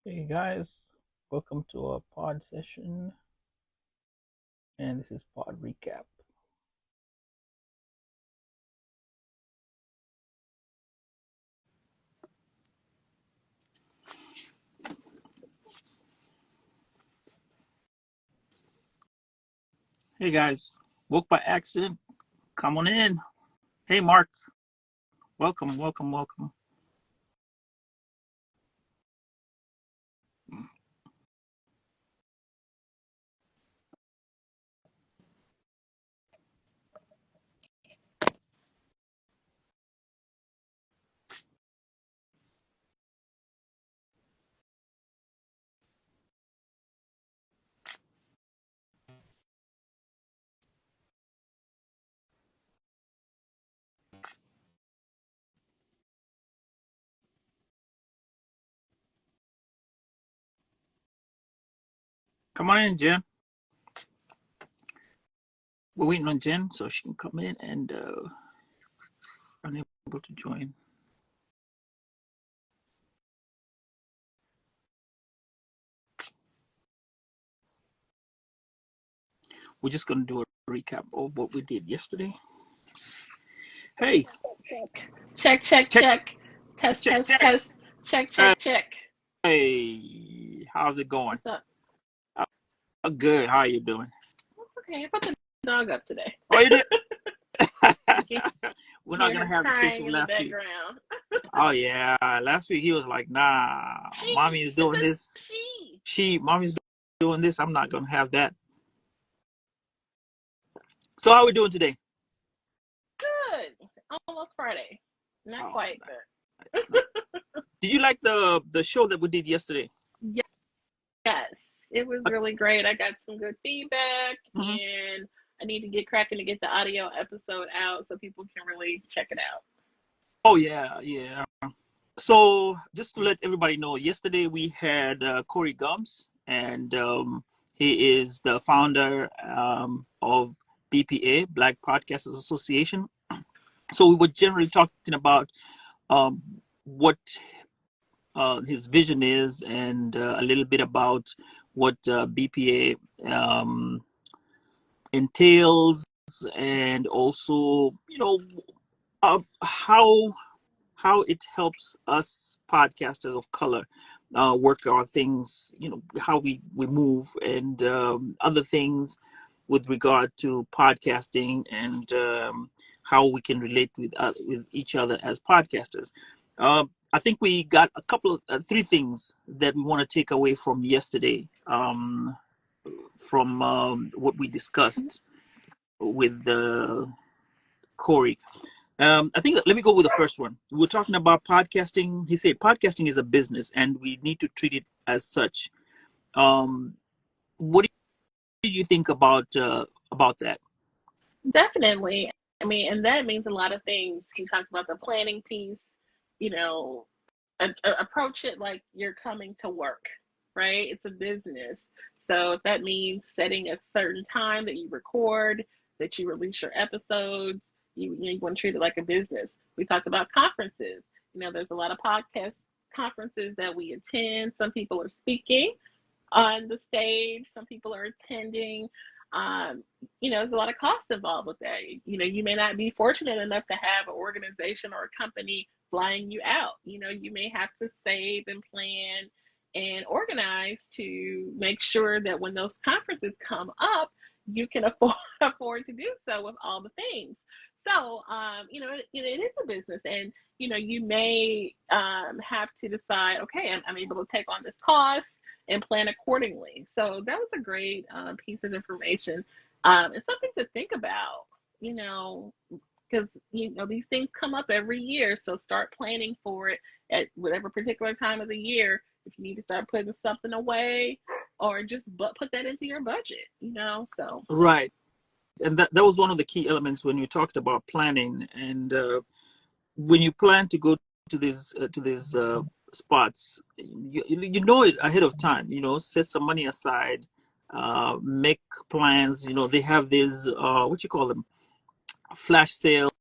Hey guys, welcome to our pod session, and this is pod recap. Hey guys, woke by accident. Come on in. Hey Mark, welcome, welcome, welcome. Come on in, Jen. We're waiting on Jen so she can come in and unable to join. We're just gonna do a recap of what we did yesterday. Hey, Check, check, check, check. Test, check, test, check. test. Check, check, check. Hey, how's it going? What's up? Good. How are you doing? That's okay. I put the dog up today. Oh, you did. You can We're not hear gonna her have the case crying of in the last week. background. Oh yeah, last week he was like, "Nah, She. mommy is It's doing a this. she. Mommy's doing this. I'm not gonna have that." So how are we doing today? Good. Almost Friday. Not Oh, quite, nice, nice. Did you like the show that we did yesterday? but yes. It was really great. I got some good feedback Mm-hmm. and I need to get cracking to get the audio episode out so people can really check it out. Oh yeah, yeah. So just to let everybody know, yesterday we had Corey Gums, and he is the founder of BPA, Black Podcasters Association. So we were generally talking about um, what his vision is, and a little bit about what BPA entails, and also, how it helps us podcasters of color work our things, how we move, and other things with regard to podcasting, and how we can relate with each other as podcasters. I think we got a couple of three things that we want to take away from yesterday, from what we discussed with Corey. I think let me go with the first one. We were talking about podcasting. He said podcasting is a business, and we need to treat it as such. Um, what do you think about that? Definitely. I mean, and that means a lot of things. He talks about the planning piece, you know, approach it like you're coming to work, right? It's a business. So if that means setting a certain time that you record, that you release your episodes, you want to treat it like a business. We talked about conferences. There's a lot of podcast conferences that we attend. Some people are speaking on the stage. Some people are attending. Um, there's a lot of cost involved with that. You may not be fortunate enough to have an organization or a company flying you out. You may have to save and plan and organize to make sure that when those conferences come up, you can afford to do so with all the things. So, it is a business, and you may have to decide, okay, I'm able to take on this cost and plan accordingly. So that was a great piece of information. It's something to think about, you know, because these things come up every year. So start planning for it at whatever particular time of the year. If you need to start putting something away, or just put that into your budget. So Right, and that was one of the key elements when you talked about planning, and when you plan to go to these spots, you know it ahead of time. Set some money aside, make plans. They have these what you call them, flash sales,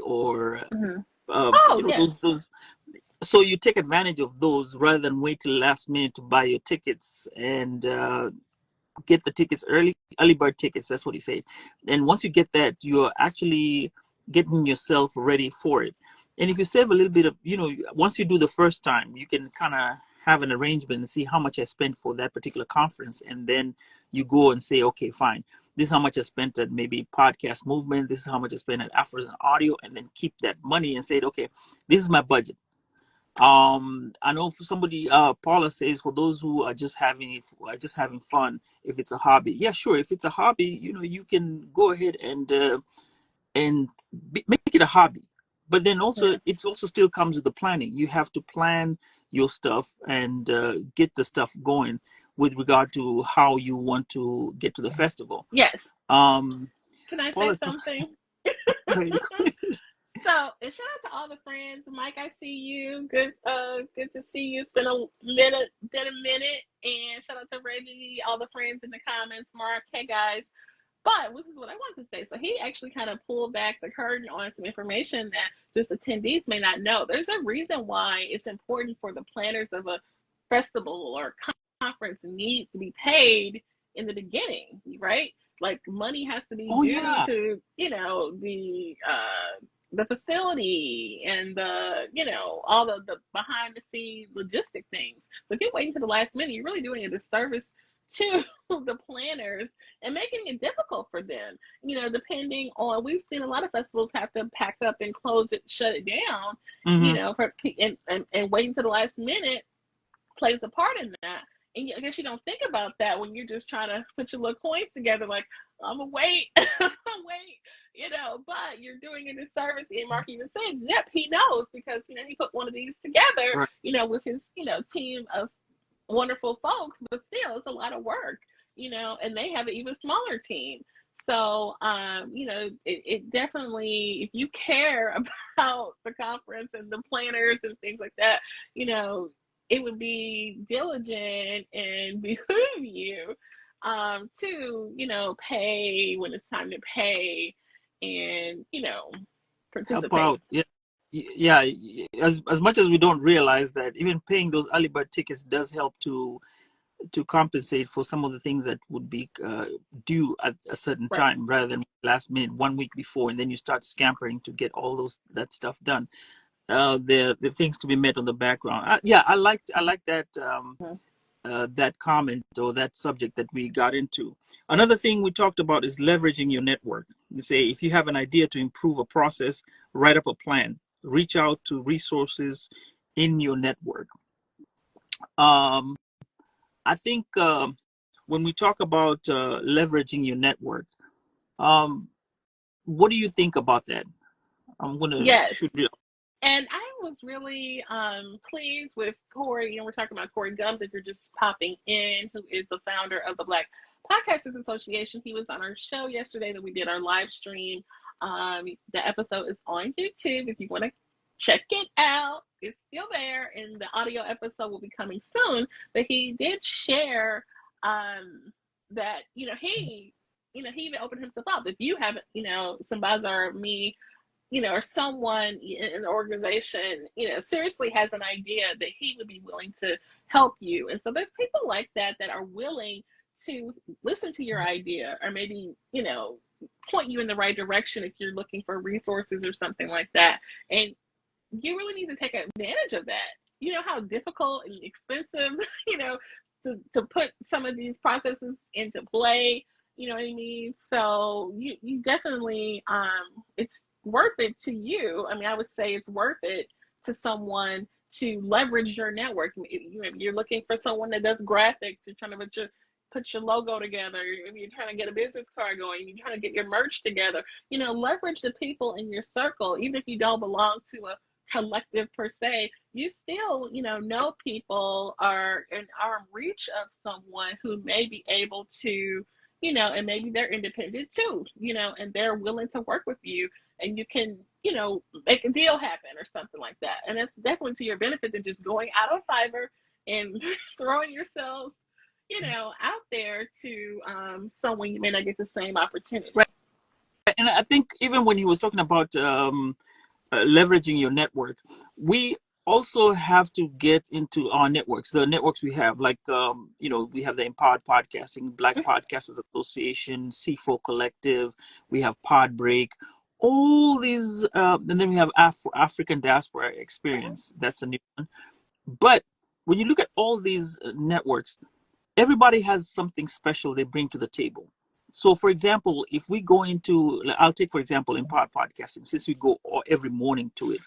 or mhm. Oh those yes. so you take advantage of those rather than wait till the last minute to buy your tickets and get the tickets early bird tickets. That's what he said. And once you get that, you're actually getting yourself ready for it. And if you save a little bit of, once you do the first time, you can kind of have an arrangement and see how much I spent for that particular conference. And then you go and say, okay, fine. This is how much I spent at maybe podcast movement. This is how much I spent at Afros and audio, and then keep that money and say, okay, this is my budget. I know for somebody, Paula says, for those who are just having fun, if it's a hobby, yeah, sure. If it's a hobby, you can go ahead and make it a hobby. But then also, Yeah. it also still comes with the planning. You have to plan your stuff and get the stuff going with regard to how you want to get to the festival. Yes. Um, Can I say Paula's something? So, and shout out to all the friends. Mike, I see you. Good to see you. It's been a minute. And shout out to Reggie, all the friends in the comments. Mark, hey guys. But this is what I want to say. So he actually kind of pulled back the curtain on some information that just attendees may not know. There's a reason why it's important for the planners of a festival or conference need to be paid in the beginning, right? Like money has to be Oh due yeah. to, the facility and all the behind the scenes logistic things. So if you're waiting to the last minute, you're really doing a disservice to the planners and making it difficult for them. Depending on, we've seen a lot of festivals have to pack up and close it, shut it down. And waiting to the last minute plays a part in that. And I guess you don't think about that when you're just trying to put your little coins together, like, I'm gonna wait, but you're doing a disservice. And Mark even said, yep, he knows, because, he put one of these together, Right. with his, team of wonderful folks, but still, it's a lot of work, and they have an even smaller team. So, it definitely, if you care about the conference and the planners and things like that, it would be diligent and behoove you to, pay when it's time to pay and, Help participate. out. Yeah. Yeah. As much as we don't realize that even paying those early bird tickets does help to compensate for some of the things that would be due at a certain Right. time rather than last minute 1 week before, and then you start scampering to get all that stuff done. The things to be met on the background. Yeah, I like that that comment or that subject that we got into. Another thing we talked about is leveraging your network. You say if you have an idea to improve a process, write up a plan. Reach out to resources in your network. Um, I think when we talk about leveraging your network, um, what do you think about that? I'm gonna Yes. shoot you. And I was really pleased with Corey. We're talking about Corey Gums, if you're just popping in, who is the founder of the Black Podcasters Association. He was on our show yesterday that we did our live stream. The episode is on YouTube. If you want to check it out, it's still there, and the audio episode will be coming soon. But he did share that, he even opened himself up. If you haven't, Sambaza or me, or someone in an organization, seriously has an idea that he would be willing to help you. And so there's people like that are willing to listen to your idea, or maybe, point you in the right direction if you're looking for resources or something like that. And you really need to take advantage of that. You know how difficult and expensive, to put some of these processes into play. You know what I mean? So you definitely, it's worth it to you. I mean, I would say it's worth it to someone to leverage your network. If you're looking for someone that does graphics, you're trying to put your logo together, if you're trying to get a business card going, you're trying to get your merch together, leverage the people in your circle. Even if you don't belong to a collective per se, you still, know people are in arm reach of someone who may be able to, and maybe they're independent too, and they're willing to work with you, and you can, make a deal happen or something like that. And it's definitely to your benefit than just going out on Fiverr and throwing yourselves, out there to someone you may not get the same opportunity. Right. And I think even when he was talking about leveraging your network, we also have to get into our networks, the networks we have, like, we have the Empowered Podcasting, Black Podcasters Association, C4 Collective, we have Podbreak, all these, and then we have African Diaspora Experience. That's a new one. But when you look at all these networks, everybody has something special they bring to the table. So, for example, if we go into, I'll take, for example, Empowered Podcasting, since we go every morning to it.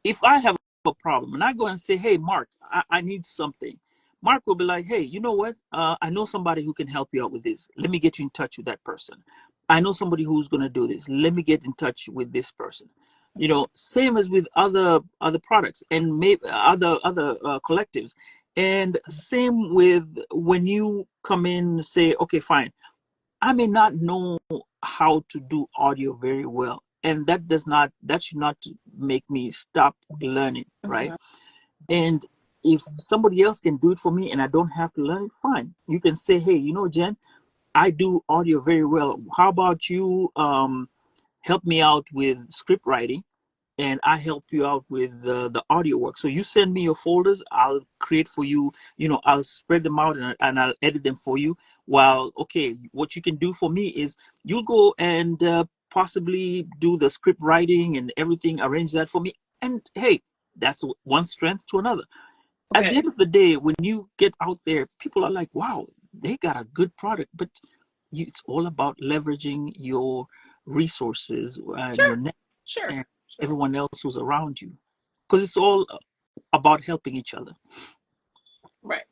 If I have a problem and I go and say, hey, Mark, I need something, Mark will be like, hey, you know what? I know somebody who can help you out with this. Let me get you in touch with that person. I know somebody who's going to do this. Let me get in touch with this person. Same as with other products and maybe other collectives. And same with when you come in and say, okay, fine, I may not know how to do audio very well, and that should not make me stop learning, right? And if somebody else can do it for me and I don't have to learn it, fine. You can say, hey, Jen, I do audio very well. How about you help me out with script writing, and I help you out with the audio work. So you send me your folders, I'll create for you, I'll spread them out and I'll edit them for you. While, okay, what you can do for me is you'll go and possibly do the script writing and everything, arrange that for me. And hey, that's one strength to another. At the end of the day, when you get out there, people are like, wow, they got a good product. But it's all about leveraging your resources and your network and everyone else who's around you, because it's all about helping each other. Right.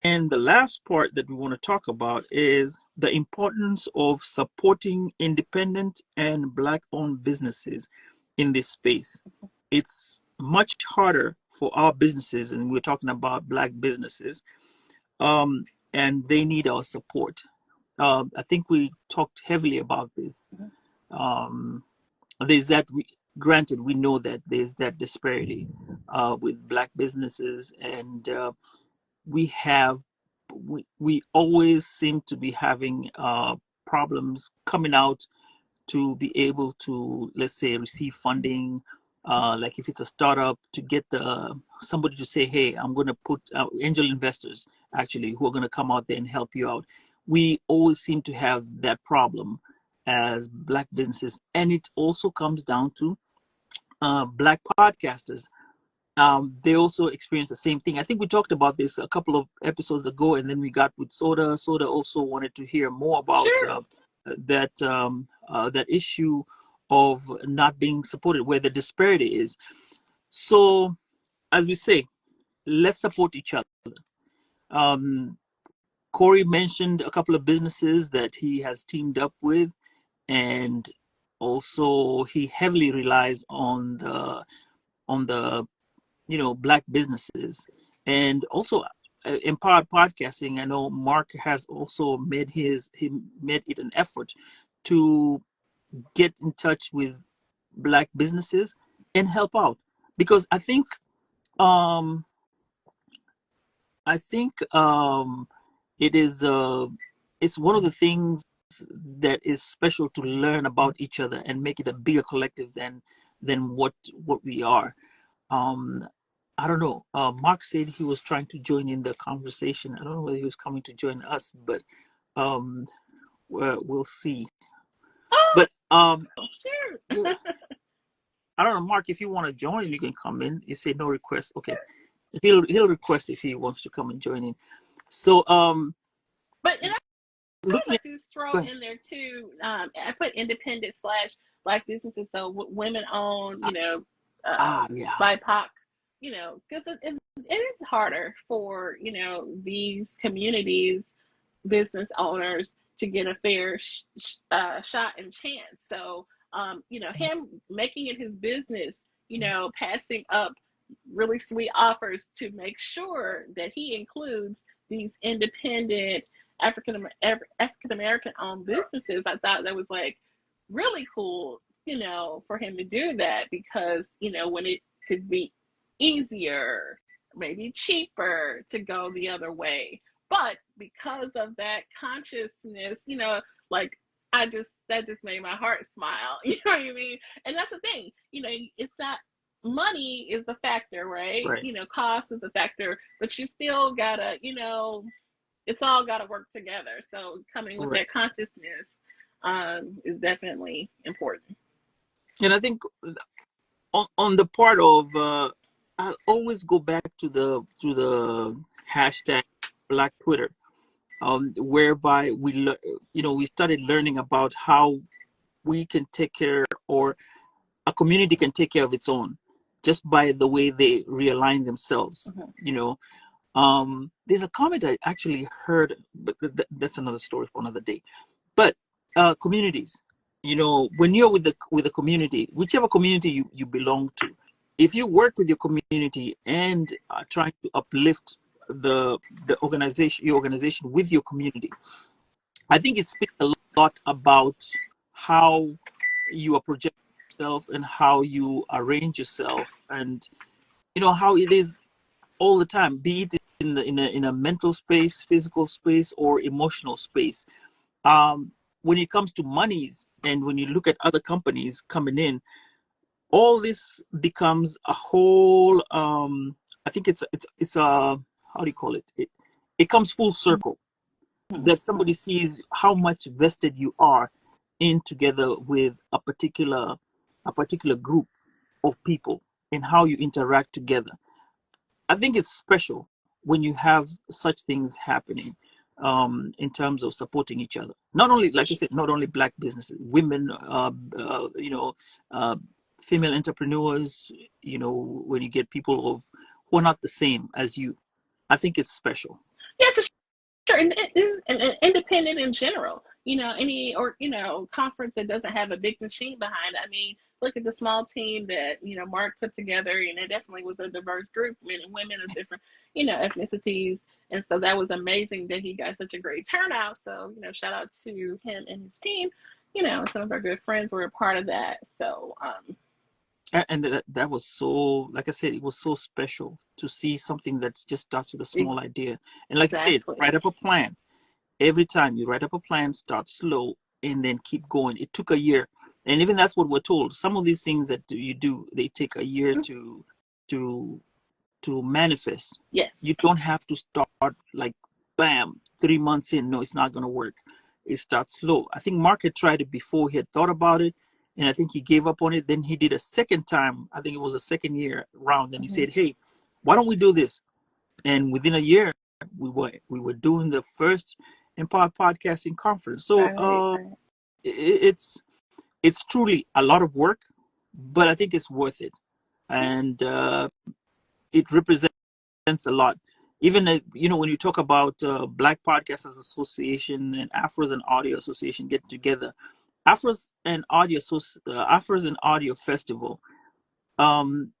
And the last part that we want to talk about is the importance of supporting independent and Black-owned businesses in this space. It's much harder for our businesses, and we're talking about Black businesses, and they need our support. I think we talked heavily about this. There's that, granted, we know that there's that disparity with Black businesses, and we always seem to be having problems coming out to be able to, let's say, receive funding. Like if it's a startup, to get somebody to say, hey, I'm going to put angel investors, actually, who are going to come out there and help you out. We always seem to have that problem as Black businesses. And it also comes down to Black podcasters. They also experience the same thing. I think we talked about this a couple of episodes ago, and then we got with Soda. Soda also wanted to hear more about that issue of not being supported, where the disparity is. So, as we say, let's support each other. Corey mentioned a couple of businesses that he has teamed up with, and also he heavily relies on the Black businesses, and also Empowered Podcasting. I know Mark has also made it an effort to get in touch with Black businesses and help out, because I think it is it's one of the things that is special, to learn about each other and make it a bigger collective than what we are. I don't know. Mark said he was trying to join in the conversation. I don't know whether he was coming to join us, but we'll see. But Sure. I don't know, Mark. If you want to join, you can come in. You say no request. Okay, he'll request if he wants to come and join in. So but and I would like to just throw in there too. I put independent / Black businesses, so women owned, BIPOC, because it is harder for these communities, business owners, to get a fair shot and chance. So him making it his business, passing up really sweet offers to make sure that he includes these independent African American owned businesses. I thought that was like really cool, for him to do that, because when it could be easier, maybe cheaper to go the other way, but because of that consciousness, like that just made my heart smile. You know what I mean? And that's the thing, it's not money is the factor, right? Right. Cost is a factor, but you still gotta, it's all gotta work together. So coming with Right. that consciousness is definitely important. And I think on the part of I'll always go back to the hashtag Black Twitter, whereby we started learning about how we can take care, or a community can take care of its own, just by the way they realign themselves. Mm-hmm. You know, there's a comment I actually heard, but that's another story for another day. But communities, when you're with the community, whichever community you belong to, if you work with your community and are trying to uplift the organization, your organization with your community, I think it speaks a lot about how you are projecting yourself and how you arrange yourself, and how it is all the time, be it in a mental space, physical space, or emotional space. When it comes to monies, and when you look at other companies coming in, all this becomes a whole. I think it's a, how do you call it? It comes full circle, that somebody sees how much vested you are in together with a particular group of people, and how you interact together. I think it's special when you have such things happening, in terms of supporting each other. Not only, like I said, not only black businesses, women, uh, female entrepreneurs. When you get people who are not the same as you, I think it's special. Yeah, for sure. And it is an independent in general. Any or conference that doesn't have a big machine behind it. I mean, look at the small team that Mark put together, and it definitely was a diverse group, men and women of different ethnicities, and so that was amazing that he got such a great turnout. So shout out to him and his team. Some of our good friends were a part of that. So And that was so, like I said, it was so special to see something that just starts with a small idea. And like I said, exactly. write up a plan. Every time you write up a plan, start slow and then keep going. It took a year. And even that's what we're told. Some of these things that you do, they take a year to to manifest. Yes. You don't have to start like bam, 3 months in. No, it's not going to work. It starts slow. I think Mark had tried it before. He had thought about it, and I think he gave up on it. Then he did a second time. I think it was a second year round. And he said, "Hey, why don't we do this?" And within a year, we were doing the first Empowered Podcasting Conference. So Right. it's truly a lot of work, but I think it's worth it, and it represents a lot. Even when you talk about Black Podcasters Association and Afros and Audio Association getting together, Afros and Audio Festival, um,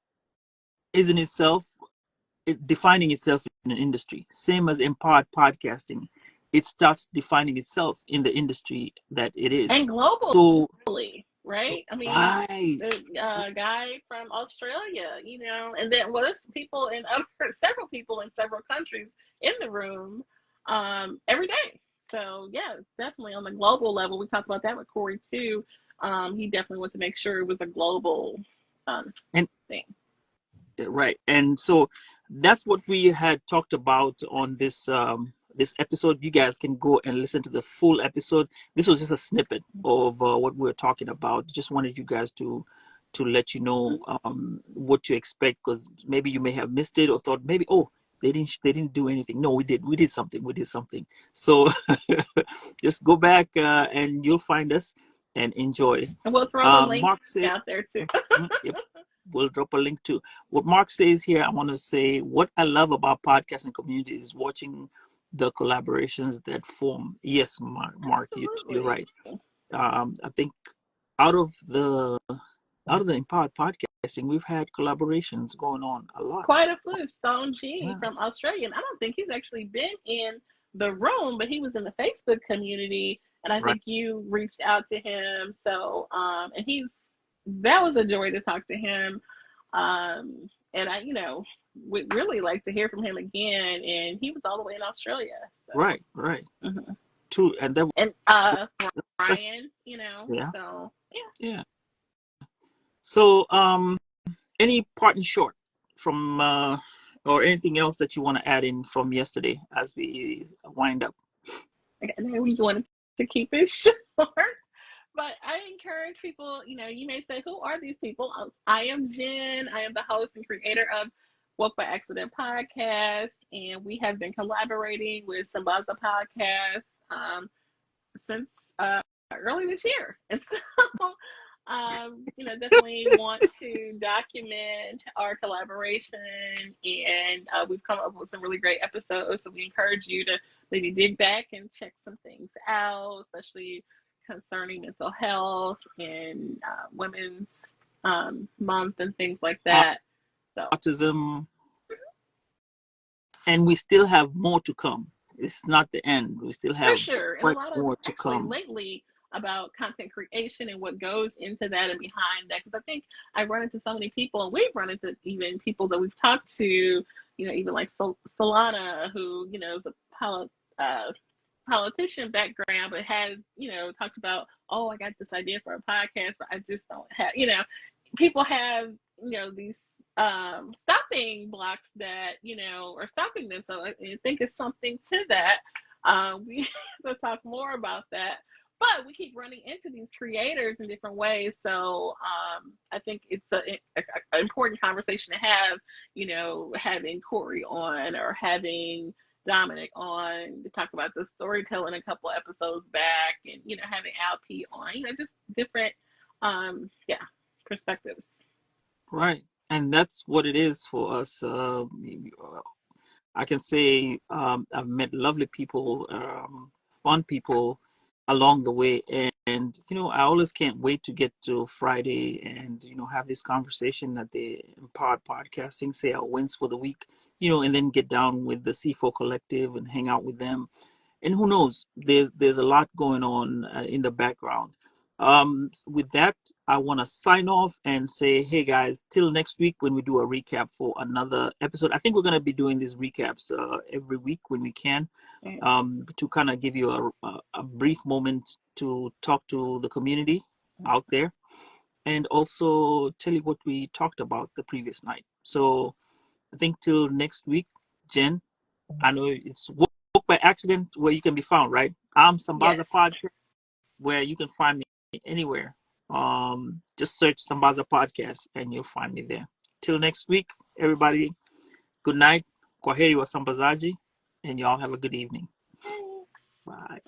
is in itself defining itself in an industry, same as Empowered Podcasting. It starts defining itself in the industry that it is. And So, globally, right? I mean, right, the guy from Australia, and then there's people in several people in several countries in the room every day. So yeah, definitely on the global level. We talked about that with Corey too. He definitely wants to make sure it was a global and thing. right, and so that's what we had talked about on this episode. You guys can go and listen to the full episode. This was just a snippet of what we were talking about. Just wanted you guys to let you know what to expect, because maybe you may have missed it or thought maybe, oh, they didn't do anything. No, we did something. So just go back, and you'll find us and enjoy. And we'll throw the link Mark said, out there too. yep, we'll drop a link to what Mark says here. I want to say what I love about podcasting community is watching the collaborations that form. Yes, Mark, you're Absolutely. right. I think out of the Empowered Podcasting, we've had collaborations going on a lot. Quite a few. Stone G Yeah, from Australia. And I don't think he's actually been in the room, but he was in the Facebook community. And I right. think you reached out to him. So, and that was a joy to talk to him. And I, would really like to hear from him again. And he was all the way in Australia. So, Right, right. mhm. True. And that And was, Brian, yeah, so yeah. yeah. So any parting short from or anything else that you want to add in from yesterday as we wind up? I know you wanted to keep it short, but I encourage people, you may say, who are these people? I am Jen. I am the host and creator of Woke by Accident Podcast, and we have been collaborating with Sambaza Podcast since early this year. And so, definitely want to document our collaboration, and we've come up with some really great episodes. So we encourage you to maybe dig back and check some things out, especially concerning mental health and women's month and things like that. So Autism, and we still have more to come. It's not the end. We still for have sure, and a quite lot of more to actually come. lately about content creation and what goes into that and behind that, because I think I run into so many people, and we've run into even people that we've talked to, even like Solana, who is a politician background, but has talked about, oh, I got this idea for a podcast, but I just don't have, people have these stopping blocks that are stopping them. So I think it's something to that. We will talk more about that, but we keep running into these creators in different ways. So I think it's an important conversation to have, having Corey on or having Dominic on to talk about the storytelling a couple episodes back, and having LP on, just different perspectives. Right. And that's what it is for us. I can say I've met lovely people, fun people along the way. And, I always can't wait to get to Friday and, have this conversation at the Empowered Podcasting, say our wins for the week, and then get down with the C4 Collective and hang out with them. And who knows, there's a lot going on in the background. With that, I want to sign off and say, hey guys, till next week when we do a recap for another episode. I think we're going to be doing these recaps every week when we can, to kind of give you a brief moment to talk to the community out there, and also tell you what we talked about the previous night. So I think till next week, Jen, I know it's Woke by Accident where you can be found, right? I'm Sambaza Yes. Podcast, where you can find me anywhere. Just search Sambaza Podcast and you'll find me there. Till next week, everybody, good night. Kwaheri wa Sambazaji, and y'all have a good evening. Bye.